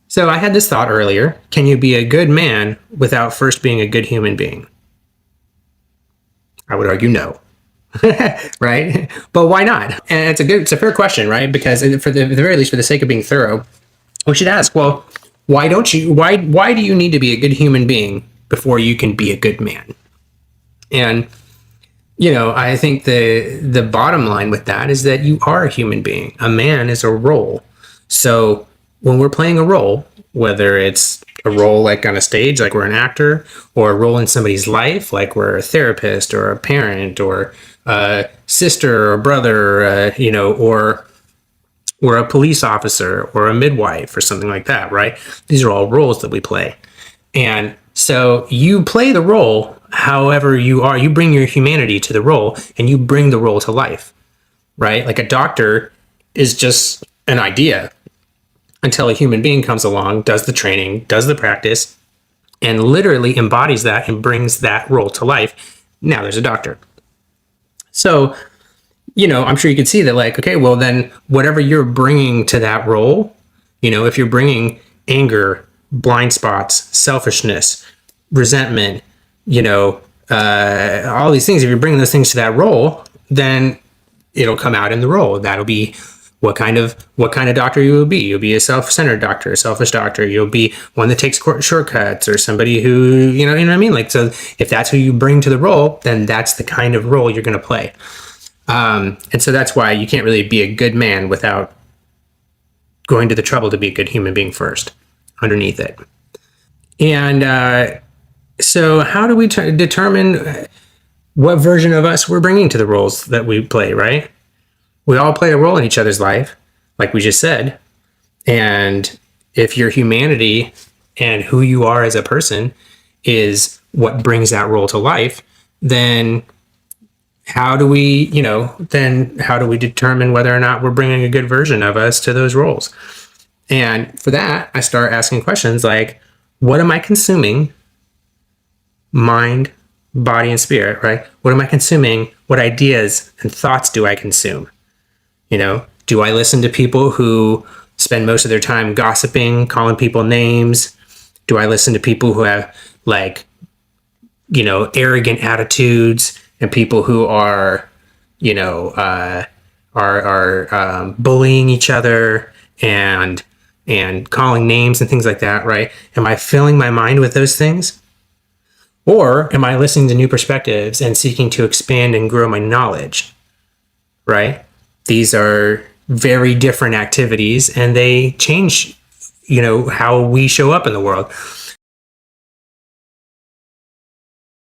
So I had this thought earlier. Can you be a good man without first being a good human being? I would argue no. Right? But why not? And it's a fair question, right? Because for the very least, for the sake of being thorough, we should ask, well, why do you need to be a good human being before you can be a good man? And I think the bottom line with that is that you are a human being. A man is a role. So when we're playing a role, whether it's a role like on a stage, like we're an actor, or a role in somebody's life, like we're a therapist or a parent or a sister or brother, or a police officer or a midwife or something like that, right? These are all roles that we play. And so you play the role however you are. You bring your humanity to the role and you bring the role to life, right? Like a doctor is just an idea until a human being comes along, does the training, does the practice, and literally embodies that and brings that role to life. Now there's a doctor. So, I'm sure you can see that, like, okay, well, then whatever you're bringing to that role, if you're bringing anger, blind spots, selfishness, resentment, all these things, if you're bringing those things to that role, then it'll come out in the role. That'll be what kind of doctor you will be. You'll be a self-centered doctor, a selfish doctor. You'll be one that takes shortcuts, or somebody who, you know what I mean? Like, so if that's who you bring to the role, then that's the kind of role you're going to play. And so that's why you can't really be a good man without going to the trouble to be a good human being first, underneath it. And so how do we determine what version of us we're bringing to the roles that we play, right? We all play a role in each other's life, like we just said. And if your humanity and who you are as a person is what brings that role to life, then how do we determine whether or not we're bringing a good version of us to those roles? And for that, I start asking questions like, what am I consuming? Mind, body, and spirit, right? What am I consuming? What ideas and thoughts do I consume? Do I listen to people who spend most of their time gossiping, calling people names? Do I listen to people who have arrogant attitudes, and people who are bullying each other and calling names and things like that, right? Am I filling my mind with those things? Or am I listening to new perspectives and seeking to expand and grow my knowledge, right? These are very different activities, and they change, how we show up in the world.